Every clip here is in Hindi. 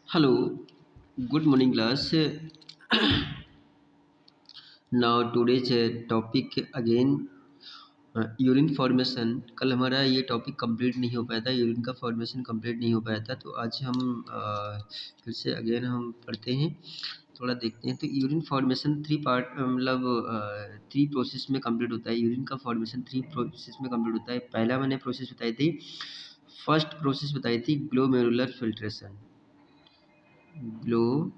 Hello, good morning class. Now today's topic again urine formation. कल हमारा ये टॉपिक कंप्लीट नहीं हो पाया था, यूरिन का फॉर्मेशन कंप्लीट नहीं हो पाया था, तो आज हम फिर से अगेन हम पढ़ते हैं, थोड़ा देखते हैं। तो यूरिन फॉर्मेशन थ्री पार्ट मतलब थ्री प्रोसेस में कंप्लीट होता है। यूरिन का फॉर्मेशन थ्री प्रोसेस में कंप्लीट होता है। पहला मैंने प्रोसेस बताई थी, फर्स्ट प्रोसेस बताई थी glomerular filtration. Glomerulus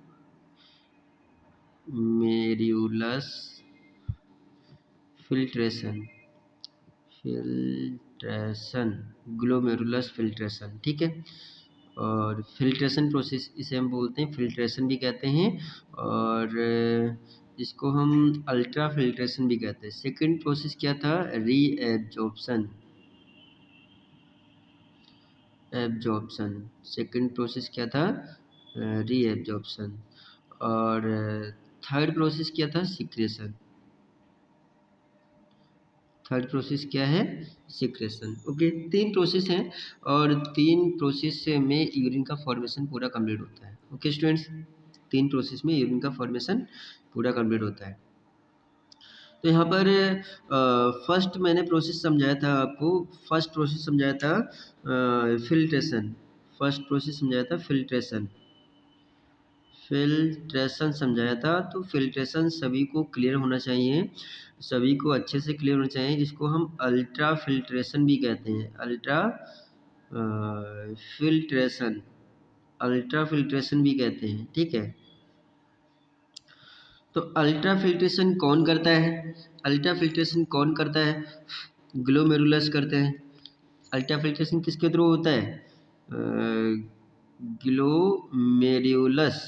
filtration filtration glomerulus filtration, ठीक है। और फिल्ट्रेशन प्रोसेस इसे हम बोलते हैं, फिल्ट्रेशन भी कहते हैं, और इसको हम अल्ट्रा फिल्ट्रेशन भी कहते हैं। सेकंड प्रोसेस क्या था? रीएब्जॉर्प्शन। एब्जॉर्प्शन सेकंड प्रोसेस क्या था? रीएब्जॉर्प्शन। और थर्ड प्रोसेस क्या था? सिक्रेशन। थर्ड प्रोसेस क्या है? सिक्रेशन। ओके, तीन प्रोसेस हैं और तीन प्रोसेस में यूरिन का फॉर्मेशन पूरा कंप्लीट होता है। ओके स्टूडेंट्स, तीन प्रोसेस में यूरिन का फॉर्मेशन पूरा कंप्लीट होता है। तो यहाँ पर फर्स्ट मैंने प्रोसेस समझाया था आपको, फर्स्ट प्रोसेस समझाया था फिल्ट्रेशन। फर्स्ट प्रोसेस समझाया था फिल्ट्रेशन, फिल्ट्रेशन समझाया था। तो फिल्ट्रेशन सभी को क्लियर होना चाहिए, सभी को अच्छे से क्लियर होना चाहिए। इसको हम अल्ट्रा फिल्ट्रेशन भी कहते हैं, अल्ट्रा फिल्ट्रेशन, अल्ट्रा फिल्ट्रेशन भी कहते हैं, ठीक है। तो अल्ट्रा फिल्ट्रेशन कौन करता है? अल्ट्रा फिल्ट्रेशन कौन करता है? ग्लोमेरुलस करते हैं। अल्ट्रा फिल्ट्रेशन किसके थ्रू होता है? ग्लोमेरुलस,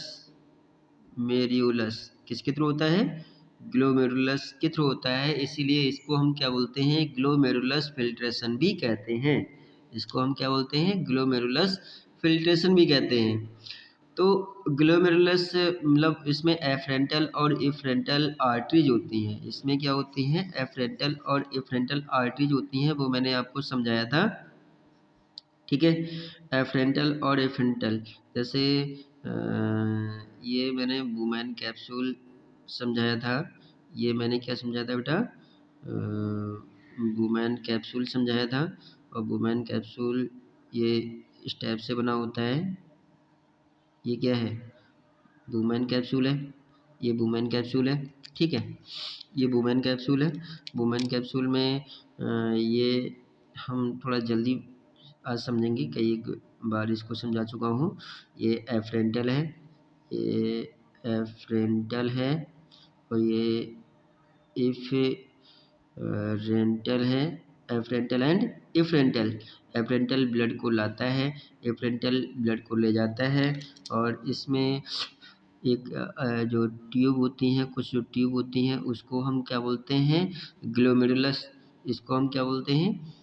मेरियुलस किसके थ्रू होता है? ग्लोमेरुलस के थ्रू होता है। इसीलिए इसको हम क्या बोलते हैं? ग्लोमेरुलस फिल्ट्रेशन भी कहते हैं। इसको हम क्या बोलते हैं? ग्लोमेरुलस फिल्ट्रेशन भी कहते हैं। तो ग्लोमेरुलस मतलब इसमें एफरेंटल और इफरेंटल आर्टरीज होती हैं। इसमें क्या होती हैं? एफरेंटल और इफरेंटल आर्टरीज होती हैं, वो मैंने आपको समझाया था, ठीक है। एफरेंटल और इफरेंटल, जैसे ये मैंने वुमेन कैप्सूल समझाया था। ये मैंने क्या समझाया था बेटा? वुमेन कैप्सूल समझाया था। और वुमेन कैप्सूल ये इस टाइप से बना होता है। ये क्या है? वुमेन कैप्सूल है, ये वुमेन कैप्सूल है, ठीक है। ये वुमेन कैप्सूल है। वुमेन कैप्सूल में ये हम थोड़ा जल्दी आज समझेंगे, कई बार इसको समझा चुका हूँ। ये एफरेंटल है, ये एफरेंटल है, और ये इफ रेंटल है। एफरेंटल एंड इफरेंटल। एफरेंटल ब्लड को लाता है, इफरेंटल ब्लड को ले जाता है। और इसमें एक जो ट्यूब होती हैं, कुछ जो ट्यूब होती हैं, उसको हम क्या बोलते हैं? ग्लोमेरुलस। इसको हम क्या बोलते हैं?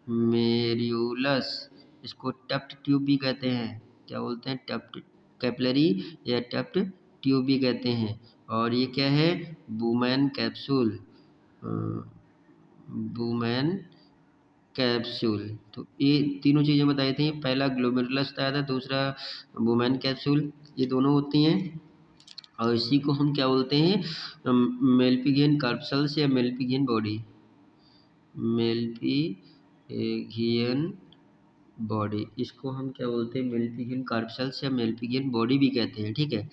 ग्लोमेरुलस। इसको टफ्ट ट्यूब भी कहते हैं। क्या बोलते हैं? टफ्ट कैपिलरी या टफ्ट ट्यूब भी कहते हैं। और ये क्या है? Women capsule, women capsule. तो ये तीनों चीज़ें बताई थी। पहला ग्लोमेरुलस बताया था, दूसरा वुमेन कैप्सूल, ये दोनों होती हैं। और इसी को हम क्या बोलते हैं? मेल्पिगियन कार्पसल्स या मेल्पिगियन बॉडी, मेल्पिगियन बॉडी, इसको हम क्या बोलते हैं? मेल्पिगियन कार्पसल्स या मेल्पिगियन बॉडी भी कहते हैं, ठीक है,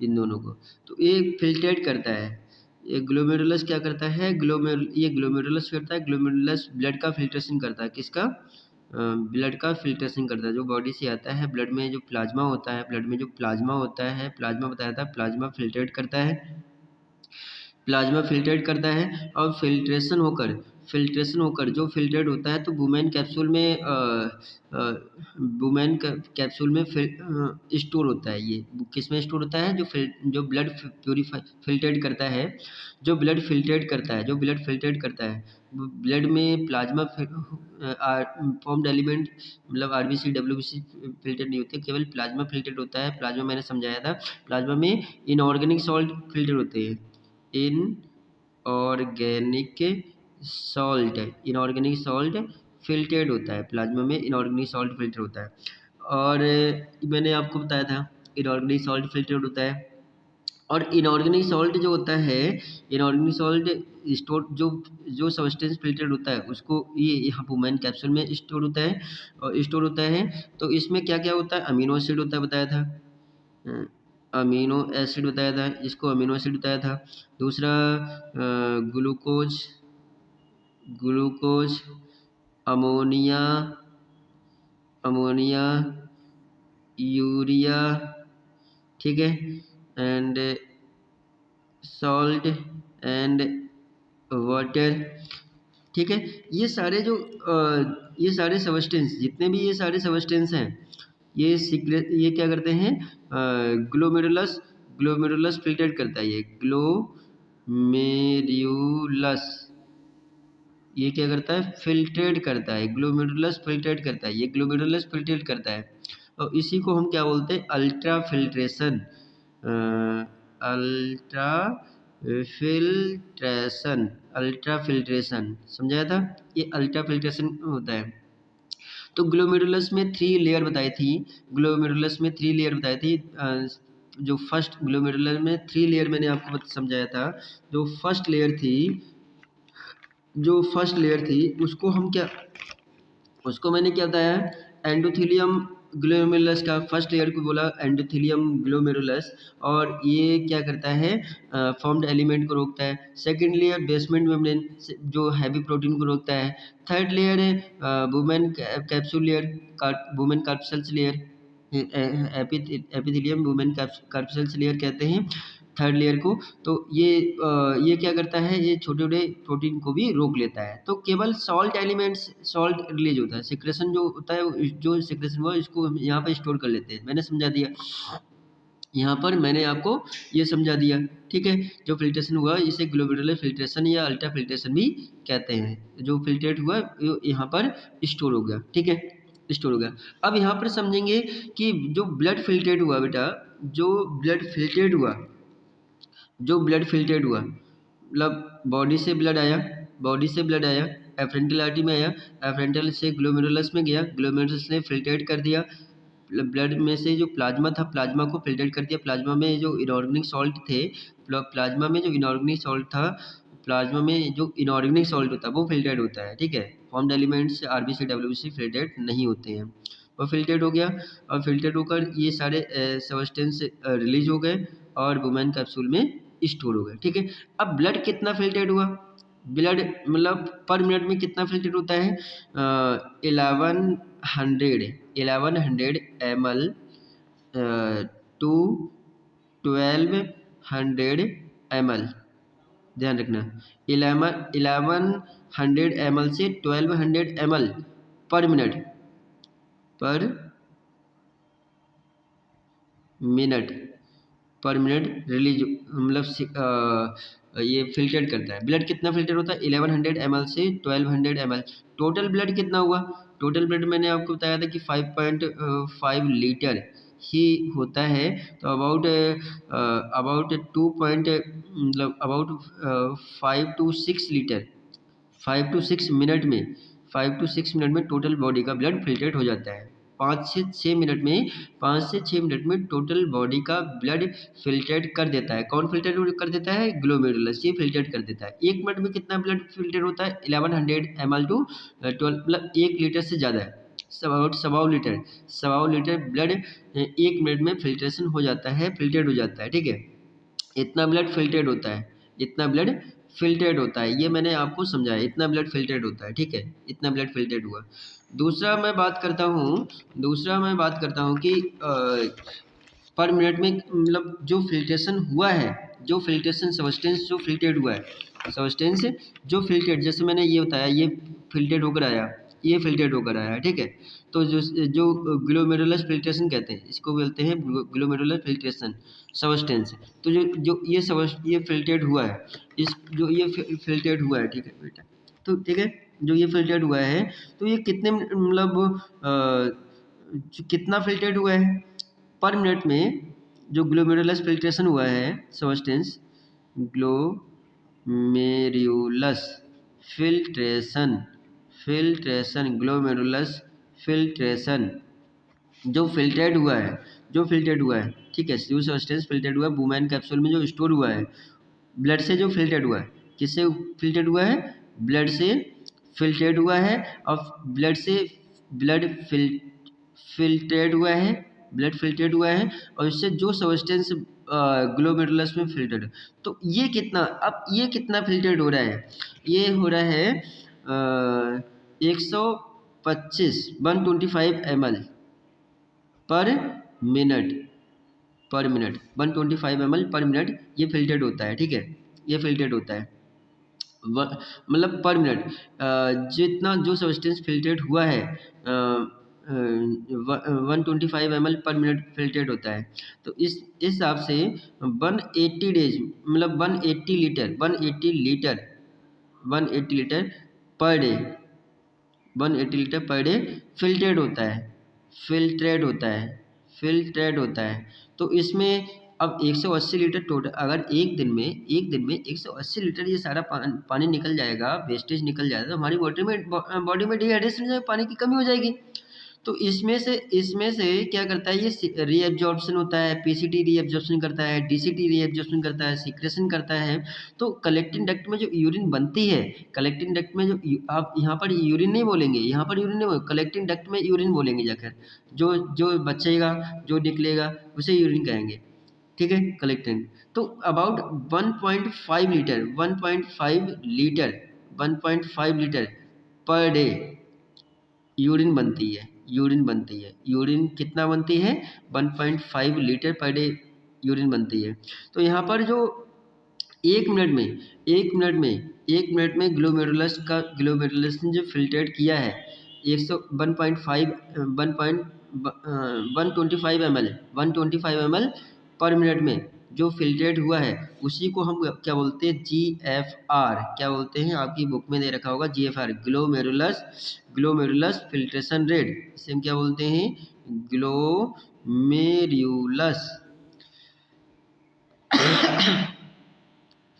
इन दोनों को। तो ये फिल्ट्रेट करता है। ये ग्लोमेरुलस क्या करता है? ये ग्लोमेरुलस करता है, ग्लोमेरुलस ब्लड का फिल्ट्रेशन करता है। किसका? ब्लड का फिल्ट्रेशन करता है, जो बॉडी से आता है। ब्लड में जो प्लाज्मा होता है, ब्लड में जो प्लाज्मा होता है, प्लाज्मा बताया था, प्लाज्मा फिल्ट्रेट करता है, प्लाज्मा फिल्ट्रेट करता है। और फिल्ट्रेशन होकर जो फिल्ट्रेट होता है, तो वुमेन कैप्सूल में वुमेन कैप्सूल में स्टोर होता है। ये किस में स्टोर होता है? जो ब्लड प्योरीफाई फिल्ट्रेट करता है, जो ब्लड फिल्ट्रेट करता है, जो ब्लड फिल्ट्रेट करता है, ब्लड में प्लाज्मा फॉर्म्ड एलिमेंट मतलब आरबीसी डब्ल्यूबीसी फिल्ट्रेट नहीं होते, केवल प्लाज्मा फिल्ट्रेट होता है। प्लाज्मा मैंने समझाया था। प्लाज्मा में इनऑर्गेनिक सॉल्ट फिल्टर होते हैं, inorganic salt, inorganic salt filtered होता है। प्लाज्मा में इनऑर्गेनिक सॉल्ट फिल्टर होता है। और मैंने आपको बताया था इनऑर्गेनिक सॉल्ट फिल्टर्ड होता है। और इनऑर्गेनिक सॉल्ट जो होता है, इनऑर्गेनिक सॉल्ट स्टोर जो जो सब्सटेंस फिल्टर्ड होता है उसको ये यहाँ वुमेन कैप्सूल में स्टोर होता है और स्टोर होता है। तो इसमें क्या क्या होता है, अमीनो एसिड होता है बताया था, अमीनो एसिड बताया था, इसको अमीनो एसिड बताया था। दूसरा glucose, glucose, ammonia, ammonia, urea, ठीक है, एंड सॉल्ट एंड वाटर, ठीक है। ये सारे जो ये सारे सबस्टेंस, जितने भी ये सारे सबस्टेंस हैं, ये सीक्रेट, ये क्या करते हैं, ग्लोमेरुलस, ग्लोमेरुलस फिल्टर करता है, ये ग्लोमेरुलस, ये क्या करता है, फिल्ट्रेट करता है, ग्लोमेरुलस फिल्ट्रेट करता है, ये ग्लोमेरुलस फिल्ट्रेट करता है। और इसी को हम क्या बोलते हैं, ultra filtration, ultra filtration, ultra filtration समझाया था, ये अल्ट्रा फिल्ट्रेशन होता है। तो ग्लोमेरुलस में 3 लेयर बताई थी, ग्लोमेरुलस में 3 लेयर बताई थी। जो फर्स्ट ग्लोमेरुलस में 3 लेयर मैंने आपको समझाया था। जो फर्स्ट लेयर थी, जो फर्स्ट लेयर थी उसको हम क्या, उसको मैंने क्या बताया, एंडोथेलियम ग्लोमेरुलस का फर्स्ट लेयर को बोला एंडोथेलियम ग्लोमेरुलस, और ये क्या करता है, फॉर्म्ड एलिमेंट को रोकता है। सेकंड लेयर बेसमेंट मेम्ब्रेन, जो हैवी प्रोटीन को रोकता है। थर्ड लेयर है women capsule layer, women carpels layer, epithelium women carpels layer कहते हैं थर्ड लेयर को। तो ये क्या करता है, ये छोटे छोटे प्रोटीन को भी रोक लेता है। तो केवल सॉल्ट एलिमेंट्स, सॉल्ट रिलीज होता है, सिक्रेशन जो होता है, जो सिक्रेशन हुआ इसको हम यहाँ पर स्टोर कर लेते हैं। मैंने समझा दिया, यहाँ पर मैंने आपको ये समझा दिया, ठीक है। जो फिल्ट्रेशन हुआ इसे ग्लोमेरुलर फिल्ट्रेशन या अल्ट्रा फिल्ट्रेशन भी कहते हैं। जो फिल्ट्रेट हुआ यहाँ पर स्टोर हो गया, ठीक है, स्टोर हो गया। अब यहाँ पर समझेंगे कि जो ब्लड फिल्ट्रेट हुआ बेटा, जो ब्लड फिल्ट्रेट हुआ, जो ब्लड फिल्ट्रेट हुआ मतलब बॉडी से ब्लड आया, बॉडी से ब्लड आया, एफरेंटल आर्टरी में आया, एफरेंटल से ग्लोमेरुलस में गया, ग्लोमेरुलस ने फिल्ट्रेट कर दिया, ब्लड में से जो प्लाज्मा था, प्लाज्मा को फिल्ट्रेट कर दिया, प्लाज्मा में जो इनऑर्गेनिक सॉल्ट थे, प्लाज्मा में जो इनऑर्गेनिक सॉल्ट था, प्लाज्मा में जो इनऑर्गेनिक सॉल्ट होता है वो फिल्ट्रेट होता है, ठीक है। Formed elements RBC WBC filtrate नहीं होते हैं। वो फिल्ट्रेट हो गया, और फिल्ट्रेट होकर ये सारे सबस्टेंस रिलीज हो गए और वुमेन कैप्सूल में स्टोर हो गए, ठीक है। अब ब्लड कितना फिल्ट्रेट हुआ, ब्लड मतलब पर मिनट में कितना फिल्ट्रेट होता है, 1100 ml टू 1200 ml, ध्यान रखना, 1100 ml से 1200 ml पर मिनट, पर मिनट, पर मिनट रिलीज मतलब ये फिल्टर करता है। ब्लड कितना फिल्टर होता है, 1100 ml से 1200 ml। टोटल ब्लड कितना हुआ, टोटल ब्लड मैंने आपको बताया था कि 5.5 लीटर ही होता है। तो अबाउट अबाउट 2 पॉइंट मतलब about 5 to 6 litre, 5 to 6 minute में, 5 to 6 मिनट में टोटल बॉडी का ब्लड फिल्ट्रेट हो जाता है। 5 से 6 मिनट में, 5 से 6 मिनट में टोटल बॉडी का ब्लड फिल्ट्रेट कर देता है। कौन फिल्ट्रेट कर देता है, ग्लोमेरुलस, ये फिल्ट्रेट कर देता है। 1 मिनट में कितना ब्लड फिल्ट्रेट होता है, 1100 ml टू 12 मतलब 1 लीटर से ज़्यादा है, सवा लीटर, सवा लीटर ब्लड 1 मिनट में फिल्ट्रेशन हो जाता है, फिल्ट्रेट हो जाता है, ठीक है। इतना ब्लड फिल्ट्रेट होता है, इतना ब्लड फिल्ट्रेट होता है, ये मैंने आपको समझाया, इतना ब्लड फिल्ट्रेट होता है, ठीक है, इतना ब्लड फिल्ट्रेट हुआ। दूसरा मैं बात करता हूँ, दूसरा मैं बात करता हूँ कि पर मिनट में मतलब जो फिल्ट्रेशन हुआ है, जो फिल्ट्रेशन सब्सटेंस जो फिल्ट्रेट हुआ है, सब्सटेंस जो फिल्ट्रेट, जैसे मैंने ये बताया, ये फिल्ट्रेट होकर आया, ये फिल्ट्रेट होकर आया, ठीक है। तो जो जो ग्लोमेरुलस फिल्ट्रेशन कहते हैं, इसको बोलते हैं ग्लोमेरुलर फिल्ट्रेशन सब्सटेंस। तो जो जो ये फिल्ट्रेट हुआ है, इस जो ये फिल्ट्रेट हुआ है, ठीक है बेटा, तो ठीक है, जो ये फिल्ट्रेट हुआ है तो ये कितने मतलब कितना फिल्ट्रेट हुआ है पर मिनट में, जो ग्लोमेरुलस फिल्ट्रेशन हुआ है substance, glomerulus filtration, filtration, glomerulus filtration, जो फिल्ट्रेट हुआ है, जो फिल्ट्रेट हुआ है, ठीक है, जो सब्सटेंस फिल्ट्रेट हुआ है बुमेन कैप्सूल में जो स्टोर हुआ है, ब्लड से जो फिल्ट्रेट हुआ है, किससे फिल्ट्रेट हुआ है, ब्लड से फिल्ट्रेट हुआ है, और ब्लड से ब्लड फिल्ट्रेट हुआ है, ब्लड फिल्ट्रेट हुआ है, और इससे जो सब्सटेंस ग्लोमेरुलस में फिल्ट्रेट, तो ये कितना, अब ये कितना फिल्ट्रेट हो रहा है, ये हो रहा है 125 125 ml पर मिनट, 125 ml पर मिनट ये फिल्टर्ड होता है, ठीक है, ये फिल्टर्ड होता है मतलब पर मिनट, जितना जो सब्सटेंस फिल्टर्ड हुआ है 125 ml पर मिनट फिल्टर्ड होता है। तो इस हिसाब से 180 डेज मतलब 180 litre per day, 180 litre per day filtered होता है, फिल्ट्रेट होता है, फिल्ट्रेट होता है। तो इसमें अब 180 लीटर टोटल, अगर एक दिन में 180 लीटर ये सारा पानी निकल जाएगा, वेस्टेज निकल जाएगा, तो हमारी बॉडी में डिहाइड्रेशन, पानी की कमी हो जाएगी। तो इसमें से क्या करता है, ये रीएब्जॉर्प्शन होता है, पीसीटी रीएब्जॉर्प्शन करता है, डीसीटी रीएब्जॉर्प्शन करता है, सीक्रेशन करता है। तो कलेक्टिंग डक्ट में जो यूरिन बनती है, कलेक्टिंग डक्ट में जो आप यहाँ पर यूरिन नहीं बोलेंगे, यहाँ पर यूरिन नहीं बोलेंगे, कलेक्टिंग डक्ट में यूरिन बोलेंगे जाकर, जो जो बचेगा, जो निकलेगा उसे यूरिन कहेंगे, ठीक है, कलेक्टिंग। तो about 1.5 litre per day urine कितना बनती है, 1.5 लीटर पर डे यूरिन बनती है। तो यहाँ पर जो एक मिनट में ग्लोमेरुलस ने जो फिल्ट्रेट किया है 125 ml पर मिनट में जो फिल्ट्रेट हुआ है, उसी को हम क्या बोलते हैं, GFR, क्या बोलते हैं, आपकी बुक में दे रखा होगा GFR, ग्लोमेरुलस फिल्ट्रेशन रेट, इसे हम क्या बोलते हैं, glomerulus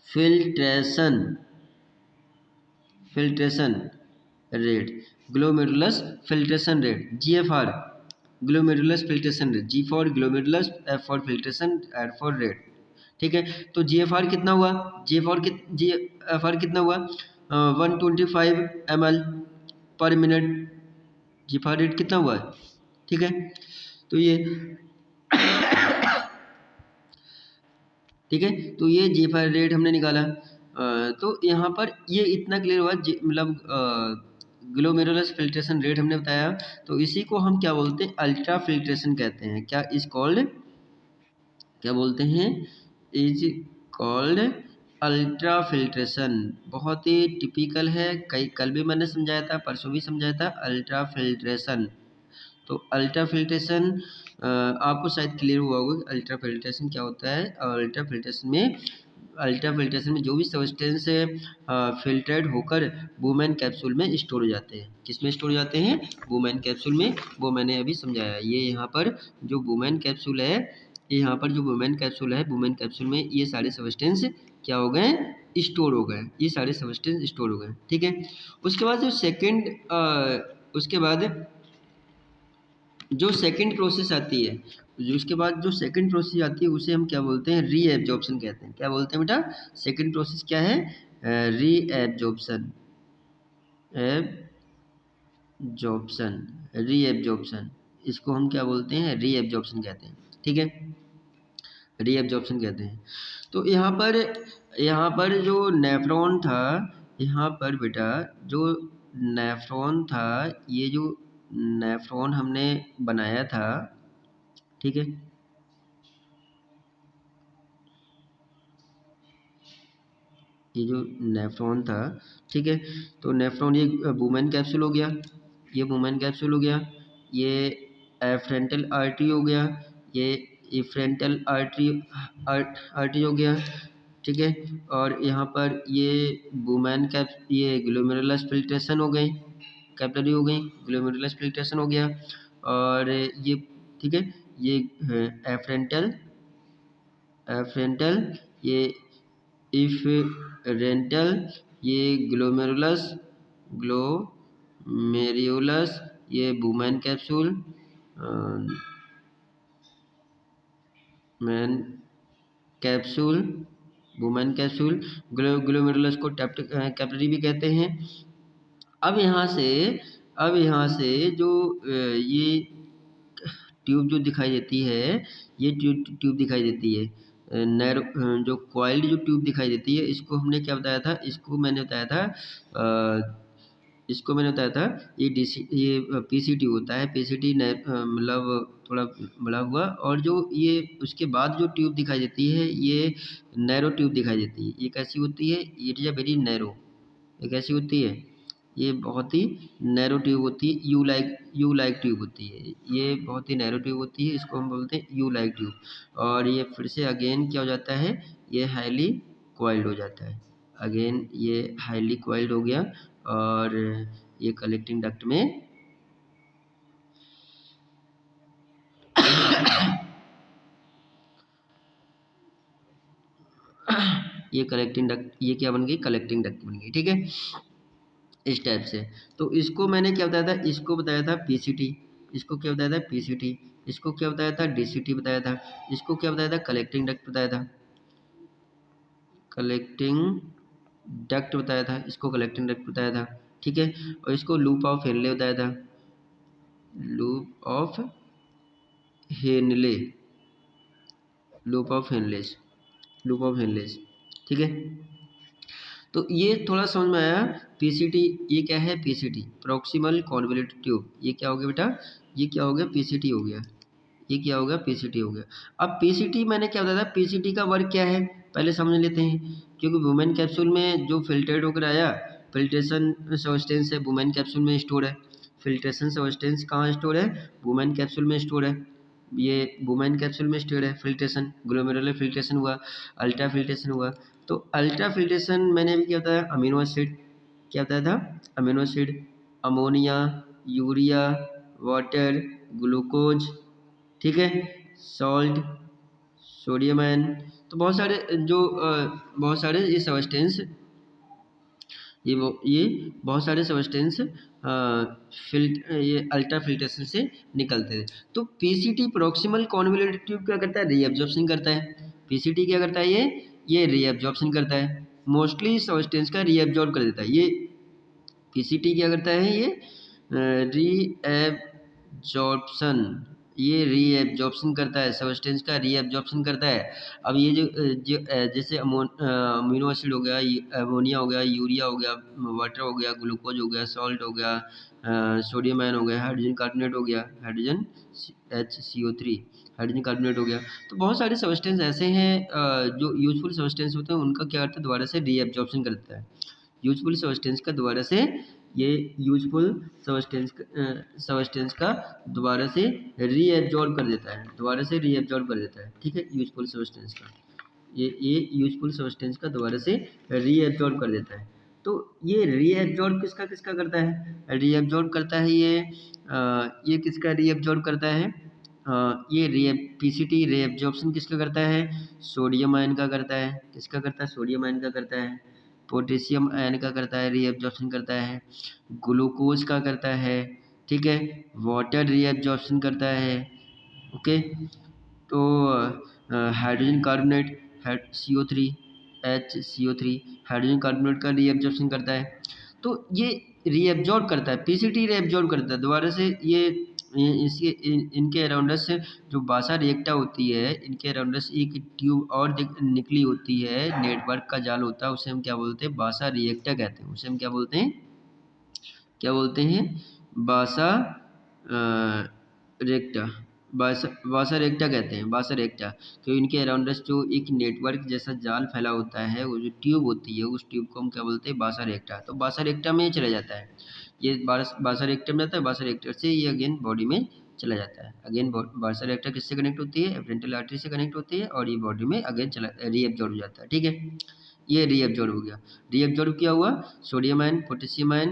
filtration rate, glomerulus filtration rate, GFR, glomerulus filtration rate, G for glomerulus, F for filtration, R for rate, ठीक है। तो GFR कितना हुआ, GFR कितना हुआ, 125 ml पर मिनट, GFR रेट कितना हुआ, ठीक है। तो ये ठीक है, तो ये GFR रेट हमने निकाला। तो यहाँ पर ये इतना क्लियर हुआ, मतलब ग्लोमेरुलस फिल्ट्रेशन रेट हमने बताया। तो इसी को हम क्या बोलते हैं, अल्ट्रा फिल्ट्रेशन कहते हैं, क्या इज कॉल्ड, क्या बोलते हैं, इज कॉल्ड अल्ट्रा फिल्ट्रेशन। बहुत ही टिपिकल है, कल भी मैंने समझाया था, परसों भी समझाया था, अल्ट्रा फिल्ट्रेशन। तो अल्ट्रा फिल्ट्रेशन आपको शायद क्लियर हुआ होगा कि अल्ट्रा फिल्ट्रेशन क्या होता है। और अल्ट्रा फिल्ट्रेशन में जो भी सब्सटेंस फिल्टर्ड होकर वुमेन कैप्सूल में स्टोर हो जाते हैं, किस में स्टोर हो जाते हैं, वुमेन कैप्सूल में, वो मैंने अभी समझाया। ये यहाँ पर जो वुमेन कैप्सूल है, वुमेन कैप्सूल में ये सारे सब्सटेंस क्या हो गए, स्टोर हो गए, ये सारे सब्सटेंस स्टोर हो गए, ठीक है। उसके बाद जो सेकंड प्रोसेस आती है, उसे हम क्या बोलते हैं, रीएब्जॉर्प्शन कहते हैं। क्या बोलते हैं बेटा, सेकंड प्रोसेस क्या है, रीएब्जॉर्प्शन, रीएब्जॉर्प्शन, इसको हम क्या बोलते हैं, रीएब्जॉर्प्शन कहते हैं, ठीक है, रीएब्जॉर्प्शन कहते हैं। तो यहाँ पर जो नेफ्रॉन था, यहाँ पर बेटा जो नेफ्रॉन था, ये जो नेफ्रॉन हमने बनाया था, ठीक है, ये जो नेफ्रॉन था, ठीक है। तो नेफ्रॉन ये वुमेन कैप्सूल हो गया, ये एफ्रेंटल आर्टरी हो गया, ये इफ्रेंटल आर्टरी हो गया, ठीक है। और यहाँ पर ये ग्लोमेरुलस फिल्ट्रेशन हो गई, कैपिलरी हो गई, ग्लोमेरुलस फिल्ट्रेशन हो गया। और ये, ठीक है, ये एफ्रेंटल, ये इफरेंटल, ये ग्लोमेरुलस, ये women capsule, man capsule, women capsule, glomerulus को कैपिलरी भी कहते हैं। अब यहाँ से जो ये ट्यूब जो दिखाई देती है, ये ट्यूब दिखाई देती है, नैरो जो कॉइल्ड जो ट्यूब दिखाई देती है, इसको हमने क्या बताया था, इसको मैंने बताया था ये पीसीटी होता है। पीसीटी मतलब थोड़ा बड़ा हुआ, और जो ये उसके बाद जो ट्यूब दिखाई देती है ये नैरो ट्यूब दिखाई देती है। ये कैसी होती है, it is a very narrow. ये कैसी होती है, ये बहुत ही नैरो ट्यूब होती है, यू लाइक ट्यूब होती है। ये बहुत ही नैरो ट्यूब होती है, इसको हम बोलते हैं यू लाइक ट्यूब। और ये फिर से अगेन क्या हो जाता है, ये हाईली कॉइल्ड हो जाता है। अगेन ये हाईली कॉइल्ड हो गया, और ये कलेक्टिंग डक्ट में ये कलेक्टिंग डक्ट, ये क्या बन गई, कलेक्टिंग डक्ट बन गई। ठीक है, इस टाइप से। तो इसको मैंने क्या बताया था, इसको बताया था पीसीटी, इसको क्या बताया था, पीसीटी, इसको क्या बताया था, डीसीटी बताया था, इसको क्या बताया था, कलेक्टिंग डक्ट बताया था, कलेक्टिंग डक्ट बताया था, इसको कलेक्टिंग डक्ट बताया था। ठीक है, और इसको लूप ऑफ हेनले बताया था, loop of Henle, loop of Henle's, loop of Henle's. ठीक है, तो ये थोड़ा समझ में आया। पीसीटी, ये क्या है, पीसीटी प्रॉक्सिमल कॉन्वोल्यूटेड ट्यूब, ये क्या हो गया बेटा, ये क्या हो गया, पीसीटी हो गया, ये क्या हो गया, पीसीटी हो गया। अब पीसीटी मैंने क्या बताया था, पीसीटी का वर्क क्या है पहले समझ लेते हैं। क्योंकि वुमेन कैप्सूल में जो फिल्टरेट होकर आया, फिल्ट्रेशन सब्सटेंस है वुमेन कैप्सूल में स्टोर है। फिल्ट्रेशन सब्सटेंस कहाँ स्टोर है, वुमेन कैप्सूल में स्टोर है। ये वुमेन कैप्सूल में स्टोर है। फिल्ट्रेशन, ग्लोमेरुलर फिल्ट्रेशन हुआ, अल्ट्रा फिल्ट्रेशन हुआ। तो अल्ट्रा फिल्ट्रेशन मैंने भी क्या बताया, अमीनो एसिड, क्या बताया था, amino acid, ammonia, urea, water, glucose, ठीक है, सॉल्ट, सोडियम आयन। तो बहुत सारे बहुत सारे ये सब्सटेंस, ये बहुत सारे सब्सटेंस ये अल्ट्रा फिल्ट्रेशन से निकलते थे। तो पीसीटी प्रॉक्सिमल कॉन्वोल्यूटेड ट्यूब क्या करता है, रीअब्जॉर्प्शन करता है। पीसीटी क्या करता है, ये रीअब्जॉर्प्शन करता है, मोस्टली सब्सटेंस का रीअब्जॉर्ब कर देता है। ये पीसीटी क्या करता है, ये रीएब्जॉर्प्शन, ये रीएब्जॉर्प्शन करता है, सब्सटेंस का रीएब्जॉर्प्शन करता है। अब ये जैसे अमीनो एसिड हो गया, अमोनिया हो गया, यूरिया हो गया, वाटर हो गया, ग्लूकोज हो गया, सॉल्ट हो गया, सोडियम आयन हो गया, हाइड्रोजन कार्बोनेट हो गया, हाइड्रोजन HCO3, हाइड्रोजन कार्बोनेट हो गया। तो बहुत सारे सब्सटेंस ऐसे हैं जो यूजफुल सब्सटेंस होते हैं, उनका क्या करता है, दोबारा से रीएब्जॉर्प्शन करता है। यूजफुल सब्सटेंस का दोबारा से, ये यूजफुल सब्सटेंस का दोबारा से रीएब्जॉर्ब कर देता है, दोबारा से रीएब्जॉर्ब कर देता है। ठीक है, यूजफुल सब्सटेंस का, ये यूजफुल सब्सटेंस का दोबारा से रीएब्जॉर्ब कर देता है। तो ये रीएब्जॉर्ब किसका किसका करता है, रीएब्जॉर्ब करता है ये किसका रीएब्जॉर्ब करता है, ये पीसीटी रीएब्जॉर्प्शन किसका करता है, सोडियम आयन का करता है। किसका करता है, सोडियम आयन का करता है। पोटेशियम आयन का करता है, रीएब्जॉर्प्शन करता है। ग्लूकोज का करता है, ठीक है। वाटर रीएब्जॉर्प्शन करता है, ओके। तो hydrogen carbonate, CO3, HCO3, hydrogen carbonate का रीएब्जॉर्प्शन करता है। तो ये रीएब्जॉर्ब करता है, पीसीटी रीएब्जॉर्ब करता है दोबारा से। इनके अराउंडस से जो बासा रिएक्टा होती है, इनके अराउंडस एक ट्यूब और निकली होती है, नेटवर्क का जाल होता है, उसे हम क्या बोलते हैं, बासा रिएक्टा कहते हैं। उसे हम क्या बोलते हैं, क्या बोलते हैं, बासा रेक्टा, बासा रेक्टा कहते हैं, बासा रेक्टा। तो इनके अराउंडस जो एक नेटवर्क जैसा जाल फैला होता है, वो जो ट्यूब होती है, उस ट्यूब को हम क्या बोलते हैं, बासा रेक्टा। तो बासा रेक्टा में ये चला जाता है, ये बासा रेक्टा में जाता है, बासा रेक्टर से ये अगेन बॉडी में चला जाता है। अगेन बासा रेक्टा किससे कनेक्ट होती है, एफरेंटल आर्टरी से कनेक्ट होती है, और ये बॉडी में अगेन चला रीएब्जॉर्ब हो जाता है। ठीक है, ये रीएब्जॉर्ब हो गया। रीएब्जॉर्ब क्या हुआ, सोडियम आयन, पोटेशियम आयन,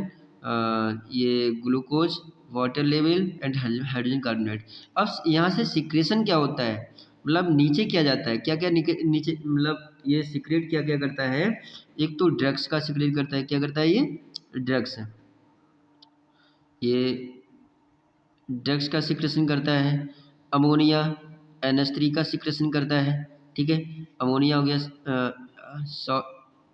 ये glucose, water level and hydrogen carbonate. अब यहाँ से सिक्रेशन क्या होता है, मतलब नीचे किया जाता है, क्या क्या नीचे, मतलब ये सिक्रेट क्या क्या करता है। एक तो ड्रग्स का सिक्रेट करता है, क्या करता है, ये ड्रग्स, ये ड्रग्स का सिक्रेशन करता है। अमोनिया NH3 का सिक्रेशन करता है। ठीक है, अमोनिया हो गया,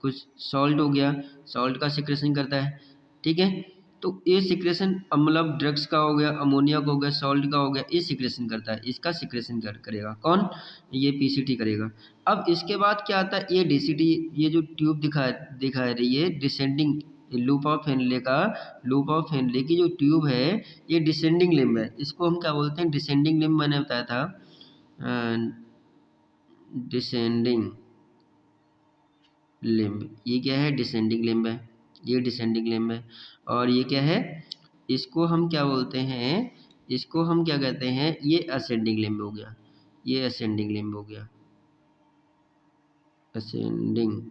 कुछ सॉल्ट हो गया, सॉल्ट का सिक्रेशन करता है। ठीक है, तो ये सिक्रेशन मतलब ड्रग्स का हो गया, अमोनिया का हो गया, सॉल्ट का हो गया, ये सिक्रेशन करता है। इसका सिक्रेशन करेगा कौन? ये PCT करेगा। अब इसके बाद क्या आता है? ये DCT, ये जो ट्यूब दिखा रही है डिसेंडिंग लूप ऑफ हेनले का, लूप ऑफ हेनले की जो ट्यूब है ये डिसेंडिंग लिम्ब है। इसको हम क्या बोलते हैं? डिसेंडिंग लिम्ब मैंने बताया था, डिसेंडिंग लिम्ब। ये क्या है? डिसेंडिंग लिम्ब है, ये डिसेंडिंग लिम्ब है। और ये क्या है? इसको हम क्या बोलते हैं? इसको हम क्या कहते हैं? ये असेंडिंग लिम्ब हो गया, ये असेंडिंग लिम्ब हो गया, असेंडिंग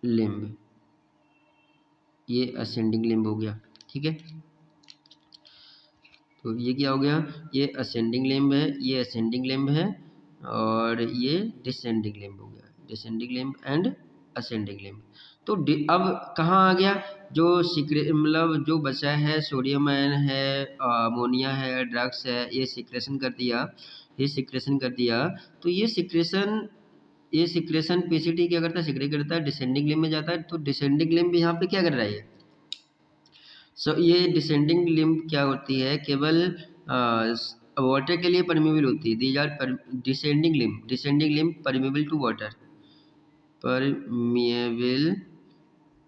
लिम्ब, ये असेंडिंग लिम्ब हो गया। ठीक है, तो ये क्या हो गया? ये असेंडिंग लिम्ब है, ये असेंडिंग लिम्ब है, और ये डिसेंडिंग लिम्ब हो गया, descending limb and ascending limb. तो अब कहाँ आ गया? जो मतलब जो बचा है सोडियम आयन है, अमोनिया है, ड्रग्स है, ये सिक्रेशन कर दिया, ये सिक्रेशन कर दिया। तो ये सिक्रेशन PCT क्या करता है? सिक्रेट करता है, डिसेंडिंग लिम्ब में जाता है। तो डिसेंडिंग लिम्ब यहाँ पे क्या कर रहा है? ये डिसेंडिंग लिम्ब क्या होती है? केवल वाटर के लिए परमेबल होती है। These are descending limb permeable to water, permeable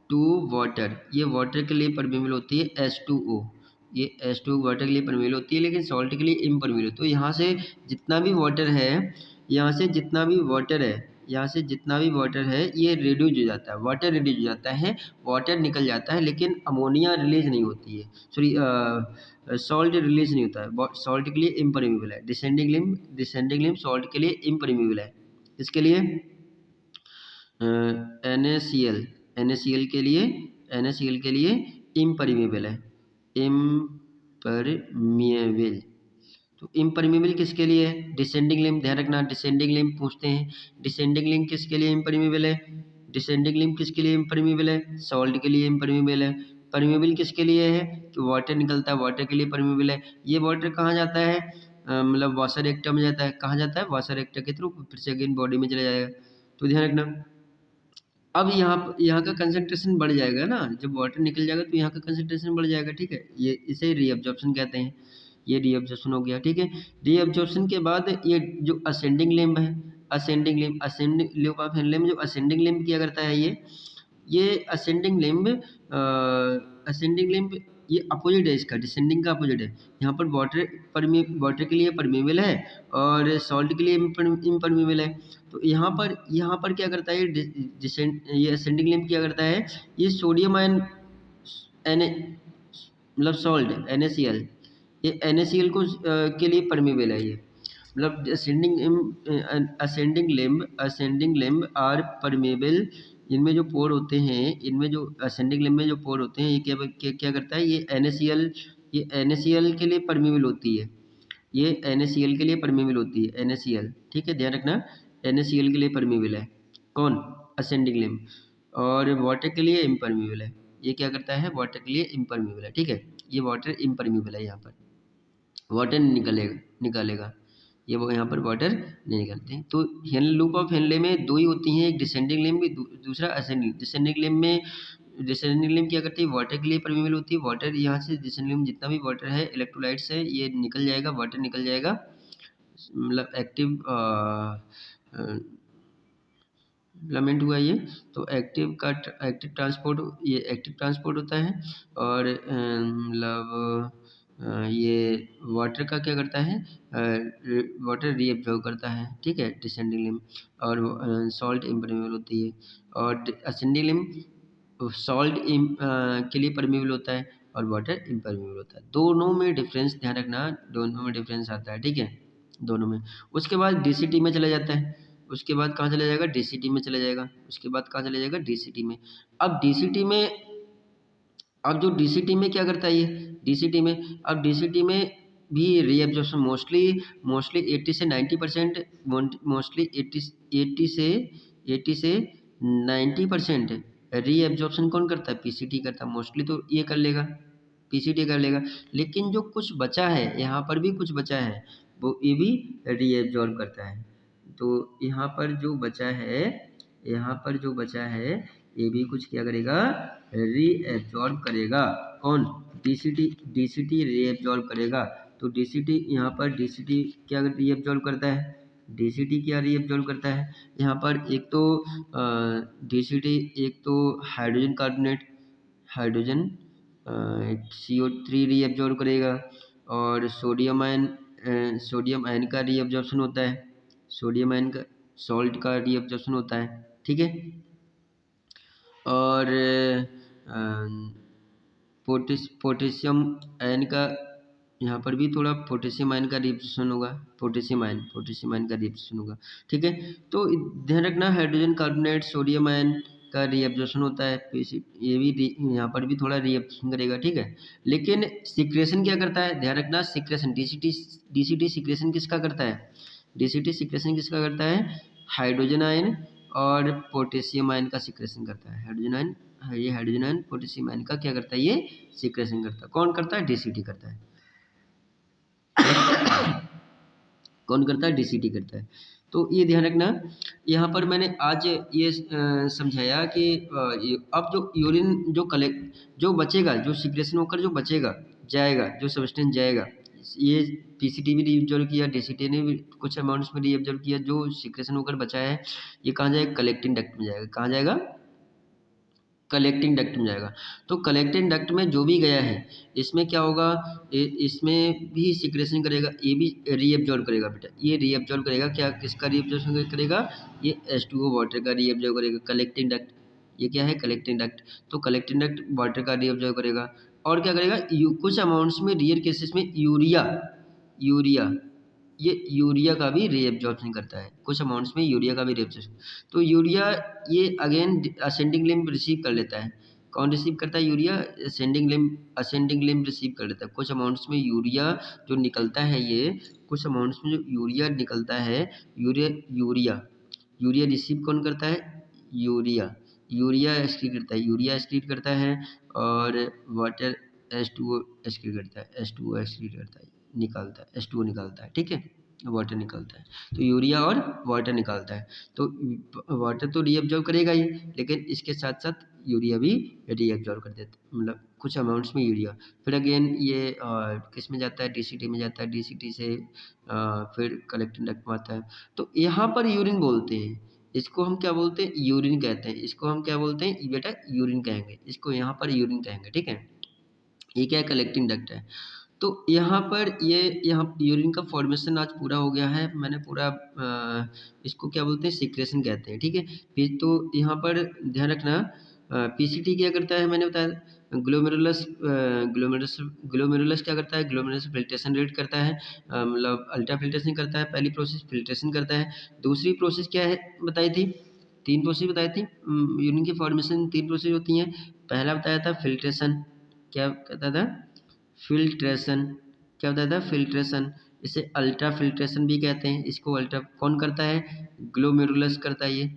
to water. ये वाटर के लिए परमेबल होती है, H2O। ये H2O वाटर के लिए परमेबल होती है, लेकिन सॉल्ट के लिए इम्परमेबल होती है। तो यहाँ से जितना भी वाटर है, यहाँ से जितना भी वाटर है, यहाँ से जितना भी वाटर है, ये रिड्यूज हो जाता है, वाटर रिड्यूज हो जाता है, वाटर निकल जाता है, लेकिन अमोनिया रिलीज नहीं होती है, सॉरी सॉल्ट रिलीज नहीं होता है। सॉल्ट के लिए इम्परमेबल है, डिसेंडिंग लिम्ब सॉल्ट के लिए इम्परमेबल है। इसके लिए NaCl, NaCl के लिए, NaCl के लिए इम्परमेबल है, इम्परमेबल। तो इम्परमेबल किसके लिए है? Descending limb. ध्यान रखना, डिसेंडिंग लिम्ब पूछते हैं। डिसेंडिंग लिम्ब किसके लिए इम्परमेबल है? डिसेंडिंग लिम्ब किसके लिए इम्परमेबल है? सॉल्ट के लिए इम्परमेबल है। परमेबल किसके लिए है? कि वाटर निकलता है, वाटर के लिए परमेबल है। ये वाटर कहाँ जाता है? मतलब वाशर एक्टर में जाता है। कहाँ जाता है? वाशर एक्टर के थ्रू फिर से अगेन बॉडी में चला जाएगा। तो ध्यान रखना। अब यहाँ का कंसंट्रेशन बढ़ जाएगा ना, जब वाटर निकल जाएगा तो यहाँ का कंसंट्रेशन बढ़ जाएगा। ठीक है, ये इसे रीअब्जॉर्प्शन कहते हैं। ये रीअब्जॉर्प्शन हो गया। ठीक है, रीअब्जॉर्प्शन के बाद ये जो असेंडिंग लिम्ब है, असेंडिंग लिम्ब ऑफ हेनले में जो असेंडिंग लिम्ब किया करता है, ये असेंडिंग लिम्ब ये अपोजिट है इसका, डिसेंडिंग का अपोजिट है। यहाँ पर वाटर के लिए परमेबल है और सॉल्ट के लिए इम्परमेबल है। तो यहाँ पर क्या करता है? ये असेंडिंग लिम्ब क्या करता है? ये सोडियम आयन मतलब सॉल्ट NaCl, ये NaCl को के लिए परमेबल है। ये मतलब असेंडिंग लिम्ब आर परमेबल। इनमें जो पोर होते हैं, इनमें जो असेंडिंग लिम्ब में जो पोर होते हैं, ये क्या करता है? ये NaCl के लिए परमेबल होती है, ये NaCl के लिए परमेबल होती है, NaCl। ठीक है, ध्यान रखना, NaCl के लिए परमेबल है कौन? Ascending limb. और वाटर के लिए इम्परमेबल है। ये क्या करता है? वाटर के लिए इम्परमेबल है। ठीक है, ये वाटर इम्परमेबल है, यहाँ पर वाटर निकालेगा, ये वो यहाँ पर वाटर नहीं निकलते हैं। तो लूप ऑफ हेनले में दो ही होती हैं, एक डिसेंडिंग लिम्ब, दूसरा असेंडिंग। डिसेंडिंग लिम्ब क्या करती है? वाटर के लिए परमेबल होती है। वाटर यहाँ से डिसेंडिंग लिम्ब जितना भी वाटर है, इलेक्ट्रोलाइट्स है, ये निकल जाएगा, वाटर निकल जाएगा। मतलब एक्टिव फिलामेंट हुआ ये। तो एक्टिव ट्रांसपोर्ट होता है। और मतलब ये वाटर का क्या करता है? वाटर रीअब्जॉर्ब करता है। ठीक है, डिसेंडिंग लिम्ब। और सॉल्ट इम्परमेबल होती है। और असेंडिंग लिम्ब सॉल्ट के लिए परमेबल होता है और वाटर इम्परमेबल होता है। दोनों में डिफरेंस ध्यान रखना, दोनों में डिफरेंस आता है। ठीक है, दोनों में। उसके बाद DCT में चला जाता है। उसके बाद कहाँ चला जाएगा? DCT में चला जाएगा। उसके बाद कहाँ चला जाएगा? DCT में। अब DCT में, अब जो DCT में क्या करता है ये? DCT में, अब DCT में भी रीअब्जॉर्प्शन मोस्टली 80 से 90%, मोस्टली 80 से 90% रीअब्जॉर्प्शन कौन करता है? PCT करता है। मोस्टली तो ये कर लेगा, पीसीटी कर लेगा। लेकिन जो कुछ बचा है, यहाँ पर भी कुछ बचा है, वो ये भी रीएब्जॉर्ब करता है। तो यहाँ पर जो बचा है, यहाँ पर जो बचा है, ये भी कुछ क्या करेगा, रीएब्जॉर्ब करेगा। कौन? डीसीटी। डीसीटी रीएब्जॉर्ब करेगा। तो डीसीटी यहाँ पर डीसीटी क्या रीएब्जॉर्ब करता है, डीसीटी क्या रीएब्जॉर्ब करता है यहाँ पर, एक तो डीसीटी, एक तो hydrogen carbonate, hydrogen CO3 reabsorb करेगा, और सोडियम आयन, सोडियम आयन का रीअब्जॉर्प्शन होता है, सोडियम आयन का, सॉल्ट का रीअब्जॉर्प्शन होता है, ठीक है। और पोटेशियम आयन का, यहाँ पर भी थोड़ा पोटेशियम आयन का रिएब्जॉर्प्शन होगा, पोटेशियम आयन का रिएब्जॉर्प्शन होगा, ठीक है। तो ध्यान रखना, हाइड्रोजन कार्बोनेट, सोडियम आयन का रिएब्जॉर्प्शन होता है, ये भी यहाँ पर भी थोड़ा रिएब्जॉर्प्शन करेगा, ठीक है। लेकिन सिक्रेशन क्या करता है, ध्यान रखना, सिक्रेशन डीसीटी सिक्रेशन किसका करता है, डीसीटी सिक्रेशन किसका करता है, हाइड्रोजन आयन और पोटेशियम आयन का सिक्रेशन करता है। हाइड्रोजन आयन, ये हाइड्रोजन आयन पोटेशियम आयन का क्या करता है, ये सिक्रेशन करता है। कौन करता है, डीसीटी करता है। कौन करता है, डीसीटी करता है। तो ये ध्यान रखना, यहाँ पर मैंने आज ये समझाया कि अब जो यूरिन जो बचेगा, जो सिक्रेशन होकर जो बचेगा, जाएगा, जो सब्सटेंस जाएगा, ये पीसीटी भी रीअब्जॉर्ब किया, डीसीटी ने भी कुछ अमाउंट्स में रीअब्जॉर्ब किया, जो सिक्रेशन होकर बचा है, ये कहाँ जाएगा, कलेक्टिंग डक्ट में जाएगा। कहाँ जाएगा, कलेक्टिंग डक्ट में जाएगा। तो कलेक्टिंग डक्ट में जो भी गया है, इसमें क्या होगा, इसमें भी सिक्रेशन करेगा, ये भी रीअब्जॉर्ब करेगा बेटा, ये रीअब्जॉर्ब करेगा। क्या, किसका रीअब्जॉर्ब करेगा, ये H2O वाटर का रीअब्जॉर्ब करेगा, कलेक्टिंग डक्ट। ये क्या है, कलेक्टिंग डक्ट। तो कलेक्टिंग डक्ट वाटर का रीअब्जॉर्ब करेगा, और क्या करेगा, कुछ अमाउंट्स में, रेयर केसेस में यूरिया ये यूरिया का भी रीअब्जॉर्प्शन करता है, कुछ अमाउंट्स में यूरिया का भी रीअब्जॉर्प्शन। तो यूरिया ये अगेन असेंडिंग लिम्ब रिसीव कर लेता है। कौन रिसीव करता है, यूरिया असेंडिंग लिम्ब रिसीव कर लेता है। कुछ अमाउंट्स में यूरिया जो निकलता है, ये कुछ अमाउंट्स में जो यूरिया निकलता है, यूरिया रिसीव कौन करता है, यूरिया एक्सक्रीट करता है, और वाटर H2O एक्सक्रीट करता है, H2O निकालता है, ठीक है, वाटर निकालता है। तो यूरिया और वाटर निकालता है। तो वाटर तो रीअब्जॉर्ब करेगा ही, लेकिन इसके साथ साथ यूरिया भी रीअब्जॉर्ब कर देता है, मतलब कुछ अमाउंट्स में यूरिया। फिर अगेन ये किस में जाता है, डीसीटी में जाता है, डीसीटी से फिर कलेक्टिंग डक्ट में आता है। तो यहाँ पर यूरिन बोलते हैं, इसको हम क्या बोलते हैं, यूरिन कहते हैं। इसको हम क्या बोलते हैं बेटा, यूरिन कहेंगे, इसको यहाँ पर यूरिन कहेंगे, ठीक है। ये क्या है, कलेक्टिंग डक्ट है। तो यहाँ पर यहाँ यूरिन का फॉर्मेशन आज पूरा हो गया है, मैंने पूरा इसको क्या बोलते हैं, सिक्रेशन कहते हैं, ठीक है। फिर तो यहाँ पर ध्यान रखना, पीसीटी क्या करता है, मैंने बताया, ग्लोमेरुलस क्या करता है, ग्लोमेरुलस फिल्ट्रेशन रेट करता है, मतलब अल्ट्रा फिल्ट्रेशन करता है। पहली प्रोसेस फिल्ट्रेशन करता है। दूसरी प्रोसेस क्या है बताई थी, 3 प्रोसेस बताई थी, यूरिन की फॉर्मेशन 3 प्रोसेस होती हैं। पहला बताया था फिल्ट्रेशन, क्या कहता था, फिल्ट्रेशन, क्या होता था, फिल्ट्रेशन। इसे अल्ट्रा फिल्ट्रेशन भी कहते हैं। इसको अल्ट्रा कौन करता है, ग्लोमेरुलस करता है, ये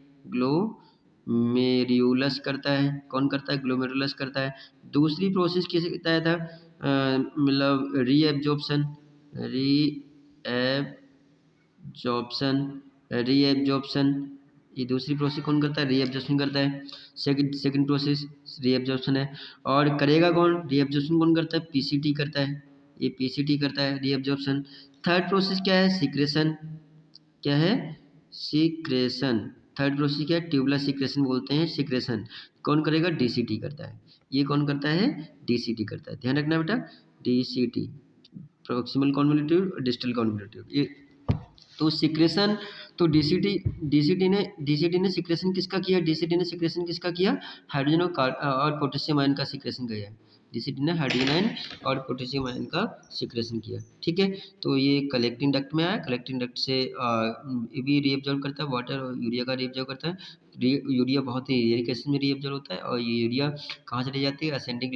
ग्लोमेरुलस करता है। कौन करता है, ग्लोमेरुलस करता है। दूसरी प्रोसेस किसे बताया था, मतलब रीएब्जॉर्प्शन, रीएब्जॉर्प्शन, ये दूसरी प्रोसेस कौन करता है, रीएब्जॉर्प्शन करता है। सेकंड प्रोसेस रीएब्जॉर्प्शन है। और करेगा कौन, रीएब्जॉर्प्शन कौन करता है, पीसीटी करता है, ये पीसीटी करता है रीएब्जॉर्प्शन। थर्ड प्रोसेस क्या है, सिक्रेशन, क्या है, सिक्रेशन। थर्ड प्रोसेस क्या है, ट्यूबुलर सिक्रेशन बोलते हैं, सिक्रेशन कौन करेगा, डीसीटी करता है। ये कौन करता है, डीसीटी करता है। ध्यान रखना बेटा, डीसीटी, प्रॉक्सिमल कॉन्वोल्यूटिव, डिस्टल कॉन्वोल्यूटिव, ये। तो सिक्रेशन, तो डीसीटी ने सिक्रेशन किसका किया, डीसीटी ने सिक्रेशन किसका किया, हाइड्रोजन और पोटेशियम आयन का सिक्रेशन किया। डीसीटी ने हाइड्रोजन आयन और पोटेशियम आयन का सिक्रेशन किया, ठीक है। तो ये कलेक्टिंग डक्ट में आया, कलेक्टिंग डक्ट से ये भी रीअब्जॉर्ब करता है, वाटर और यूरिया का रीअब्जॉर्ब करता है। यूरिया बहुत ही रेयर केसेस में रीअब्जॉर्ब होता है, और ये यूरिया कहाँ चली जाती है, असेंडिंग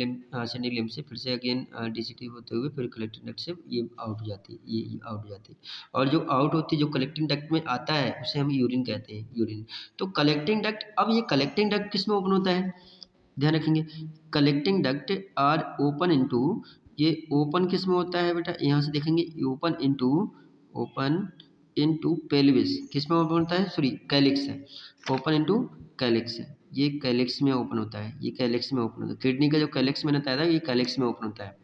लिम्ब से फिर से अगेन डीसीटी होते हुए फिर कलेक्टिंग डक्ट से ये आउट हो जाती है, ये आउट हो जाती है। और जो आउट होती है, जो कलेक्टिंग डक्ट में आता है, उसे हम यूरिन कहते हैं, यूरिन। तो कलेक्टिंग डक्ट, अब ये कलेक्टिंग डक्ट किस में ओपन होता है, ध्यान रखेंगे। Collecting duct are open into, ये ओपन किस में होता है बेटा, यहाँ से देखेंगे ओपन इनटू पेल्विस, किस में ओपन होता है, सॉरी कैलिक्स है, ओपन इनटू कैलिक्स है, ये कैलिक्स में ओपन होता है, ये कैलिक्स में ओपन होता है। किडनी का जो कैलिक्स मैंने बताया था ये कैलिक्स में ओपन होता है।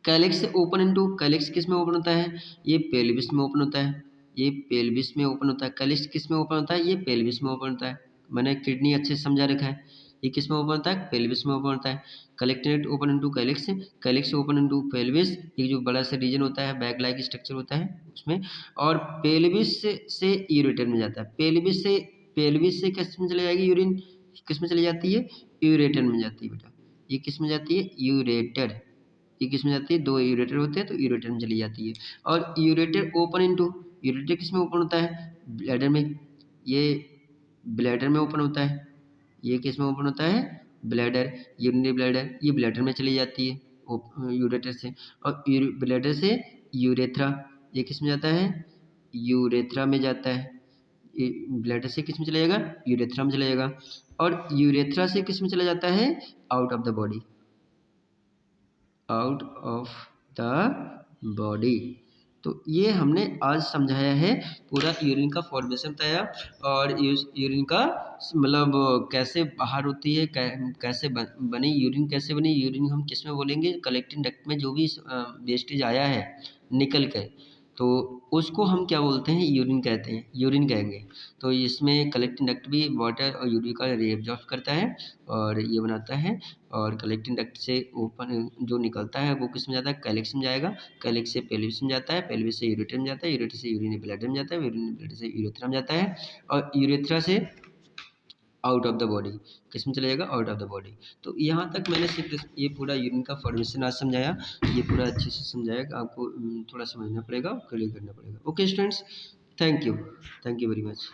कैलिक्स ओपन इनटू, कैलिक्स किस में ओपन होता है, ये पेल्विस में ओपन होता है, ये पेल्विस में ओपन होता है। कैलिक्स किस में ओपन होता है, ये पेल्विस में ओपन होता है। मैंने किडनी अच्छे से समझा रखा है। ये किस में ओपन होता है, पेल्विस में ओपन होता है। Collected open into calyx, calyx open into pelvis, ये जो बड़ा सा रीजन होता है, बैग लाइक स्ट्रक्चर होता है उसमें। और पेल्विस से यूरेटर में जाता है। पेल्विस से किस में चली जाएगी, यूरिन किस में चली जाती है, यूरेटर में जाती है बेटा। ये किस में जाती है, यूरेटर, ये किस में जाती है, दो यूरेटर होते हैं तो यूरेटर में चली जाती है। और यूरेटर ओपन इनटू, यूरेटर किस में ओपन होता है, ब्लैडर में, ये ब्लैडर में ओपन होता है। ये किस में ओपन होता है, ब्लैडर, यूरिनरी ब्लैडर, ये ब्लैडर में चली जाती है यूरेटर से। और ब्लैडर से यूरेथ्रा, ये किस में जाता है, यूरेथ्रा में जाता है। ये ब्लैडर से किस में चला जाएगा, यूरेथ्रा में चला जाएगा। और यूरेथ्रा से किस में चला जाता है, out of the body, out of the body. तो ये हमने आज समझाया है, पूरा यूरिन का फॉर्मेशन बताया, और यूरिन का मतलब कैसे बाहर होती है, कैसे बनी यूरिन, कैसे बनी यूरिन, हम किस में बोलेंगे, कलेक्टिंग डक्ट में जो भी वेस्टेज आया है निकल के, तो उसको हम क्या बोलते हैं, यूरिन कहते हैं, यूरिन कहेंगे। तो इसमें कलेक्टिंग डक्ट भी वाटर और यूरिन का रीअब्जॉर्ब करता है और ये बनाता है। और कलेक्टिंग डक्ट से ओपन जो निकलता है वो किस में जाता है, कैलिक्स में जाएगा, कैलिक्स से पेल्विस में जाता है, पेल्विस से यूरेटर में जाता है, यूरेटर से यूरिनरी ब्लैडर में जाता है, यूरिनरी ब्लैडर से यूरेथ्रा में जाता है, और यूरेथ्रा से आउट ऑफ द बॉडी, किस में चला जाएगा, आउट ऑफ द बॉडी। तो यहाँ तक मैंने सिर्फ ये पूरा यूरिन का फॉर्मेशन आज समझाया, ये पूरा अच्छे से समझाया, आपको थोड़ा समझना पड़ेगा, क्लियर करना पड़ेगा। Okay students, thank you very much.